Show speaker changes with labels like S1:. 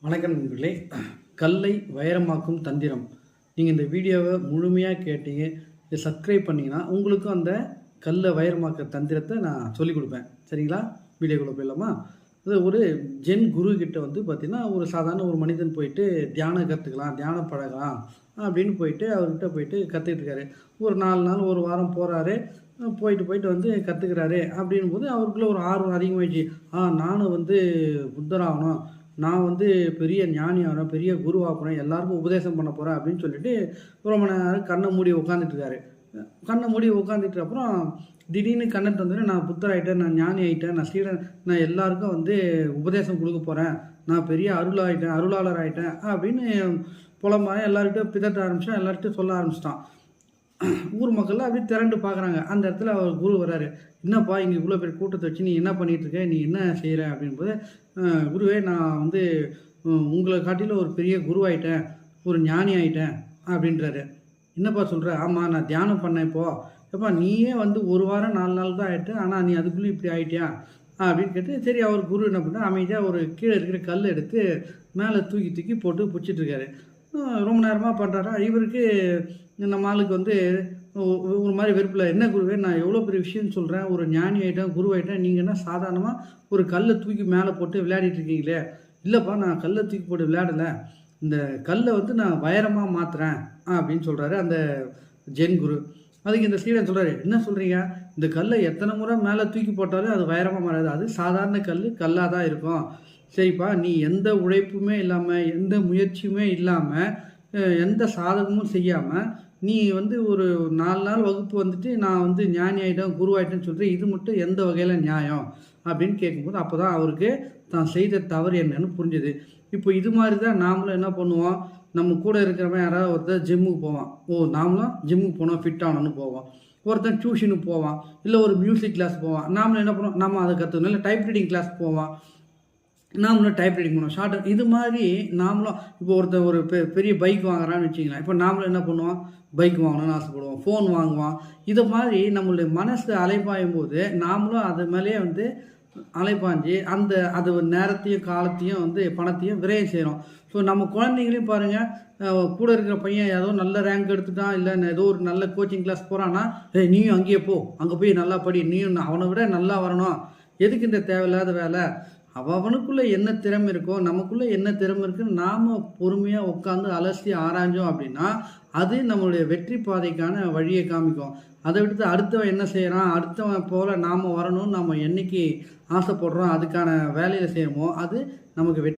S1: வணக்கம் நண்பர்களே. கல்லை வைரமாக்கும் தந்திரம். நீங்கள் இந்த வீடியோவை முழுமையாக கேட்டீங்க, இதை சப்ஸ்கிரைப் பண்ணிங்கன்னா உங்களுக்கும் அந்த கல்லை வைரமாக்க தந்திரத்தை நான் சொல்லிக் கொடுப்பேன். சரிங்களா? வீடியோக்குள்ளே போயிடலாமா? அது ஒரு ஜென் குரு கிட்ட பார்த்திங்கன்னா, ஒரு சாதாரண ஒரு மனிதன் போயிட்டு தியானம் கற்றுக்கலாம், தியானம் பழகலாம் அப்படின்னு போயிட்டு அவர்கிட்ட போயிட்டு கற்றுக்கிட்டு இருக்காரு. ஒரு 4 நாள் ஒரு வாரம் போகிறாரு. போயிட்டு கற்றுக்கிறாரு. அப்படின் போது அவருக்குள்ள ஒரு ஆர்வம் அதிகமாகிடுச்சு. நானும் புத்தராகணும், நான் பெரிய ஞானி ஆகணும், பெரிய குருவாக்கணும், எல்லாருக்கும் உபதேசம் பண்ண போகிறேன் அப்படின்னு சொல்லிட்டு ரொம்ப நேரம் கண்ணை மூடி உட்காந்துட்டுருக்காரு. கண்ணை மூடி உட்காந்துட்டு அப்புறம் திடீர்னு கண்ணை தந்துட்டு, நான் புத்தர் ஆகிட்டேன், நான் ஞானி ஆகிட்டேன், நான் ஸ்ரீடன், நான் எல்லாருக்கும் உபதேசம் கொடுக்க போகிறேன், நான் பெரிய அருளாளர் ஆகிட்டேன் அப்படின்னு புலம்பாக எல்லார்கிட்ட பிதட்ட ஆரம்பித்தான். எல்லார்கிட்டையும் சொல்ல ஆரம்பிச்சிட்டான். ஊர் மக்கள்லாம் அப்படியே திரண்டு பார்க்குறாங்க. அந்த இடத்துல அவர் குரு வர்றாரு. என்னப்பா இங்கே இவ்வளோ பேர் கூட்டத்தை வச்சு நீ என்ன பண்ணிகிட்ருக்க, நீ என்ன செய்கிற அப்படின்போது, குருவே நான் உங்களை காட்டிலும் ஒரு பெரிய குருவாயிட்டேன், ஒரு ஞானி ஆகிட்டேன் அப்படின்றாரு. என்னப்பா சொல்கிற? ஆமாம், நான் தியானம் பண்ணேன். எப்பா நீயே 1 வாரம் 4 நாள் தான் ஆகிட்டு, ஆனால் நீ அதுக்குள்ளே இப்படி ஆகிட்டியா அப்படின்னு கேட்டு, சரி அவர் குரு என்ன பண்ணால் அமைதியாக ஒரு கீழே இருக்கிற கல் எடுத்து மேலே தூக்கி போட்டு பிடிச்சிட்ருக்காரு. ரொம்ப நேரமாக பண்ணுறாரா. இவருக்கு நம்ம ஆளுக்கு ஒரு மாதிரி வெறுப்பில், என்ன குருவே நான் எவ்வளோ பெரிய விஷயம்னு சொல்கிறேன், ஒரு ஞானி ஆகிட்டேன், குருவாயிட்டேன், நீங்கள் என்ன சாதாரணமாக ஒரு கல்லை தூக்கி மேலே போட்டு விளையாடிட்டு இருக்கீங்களே? இல்லைப்பா, நான் கல்லை தூக்கி போட்டு விளையாடலை, இந்த கல்லை நான் வைரமாக மாற்றுறேன் அப்படின்னு சொல்கிறாரு அந்த ஜென் குரு. அதுக்கு இந்த சீடன் சொல்கிறாரு, என்ன சொல்கிறீங்க, இந்த கல்லை எத்தனை முறை மேலே தூக்கி போட்டாலும் அது வைரமாக மாறாது, அது சாதாரண கல்லாக தான் இருக்கும். சரிப்பா, நீ எந்த உழைப்புமே இல்லாமல், எந்த முயற்சியுமே இல்லாமல், எந்த சாதகமும் செய்யாமல் நீ ஒரு 4 நாள் வகுப்பு நான் ஞானி ஆகிட்டேன், குருவாயிட்டேன்னு சொல்கிறேன், இது மட்டும் எந்த வகையில் நியாயம் அப்படின்னு கேட்கும்போது அப்போ தான் அவருக்கு தான் செய்த தவறு என்னன்னு புரிஞ்சுது. இப்போ இது மாதிரி தான் நாமளும் என்ன பண்ணுவோம், நம்ம கூட இருக்கிறவன் யாராவது ஒருத்தர் ஜிம்முக்கு போவான். நாமளும் ஜிம்முக்கு போனோம், ஃபிட் ஆகணும்னு போவோம். ஒருத்தன் டியூஷனுக்கு போவான், இல்லை ஒரு மியூசிக் கிளாஸ் போவான். நாமளும் என்ன பண்ணுவோம், நம்ம அதை கற்றுக்கணும். இல்லை டைப் ரைட்டிங் கிளாஸ் போவான், நாமளும் டைப் ரைட்டிங் பண்ணுவோம், ஷார்ட். இது மாதிரி நாமளும் இப்போ ஒருத்தர் ஒரு பெரிய பைக் வாங்குறான்னு வச்சுக்கலாம். இப்போ நாமளும் என்ன பண்ணுவோம், பைக் வாங்கணும்னு ஆசைப்படுவோம், ஃபோன் வாங்குவோம். இதை மாதிரி நம்மளுடைய மனசு அலைப்பாயும் போது நாமளும் அது மேலேயே அலைப்பாஞ்சு அது நேரத்தையும் காலத்தையும் பணத்தையும் விரயம் செய்கிறோம். ஸோ நம்ம குழந்தைங்களையும் பாருங்கள், கூட இருக்கிற பையன் ஏதோ நல்ல ரேங்க் எடுத்துட்டான், இல்லை ஏதோ ஒரு நல்ல கோச்சிங் கிளாஸ் போகிறான்னா, நீயும் அங்கேயே போ, அங்கே போய் நல்லா படி, நீயும் அவனை விட நல்லா வரணும், எதுக்கு இந்த தேவையில்லாத வேலை? அவனுக்குள்ளே என்ன திறமை இருக்கோ, நமக்குள்ளே என்ன திறமை இருக்குன்னு நாம் பொறுமையாக உட்காந்து அலசி ஆராய்ஞ்சோம் அப்படின்னா அது நம்மளுடைய வெற்றி பாதைக்கான வழியை காமிக்கும். அதை விட்டு அடுத்தவன் என்ன செய்கிறான், அடுத்தவன் போல் நாம் வரணும்னு நம்ம என்றைக்கு ஆசைப்படுறோம், அதுக்கான வேலையில் செய்யணுமோ அது நமக்கு வெற்றி.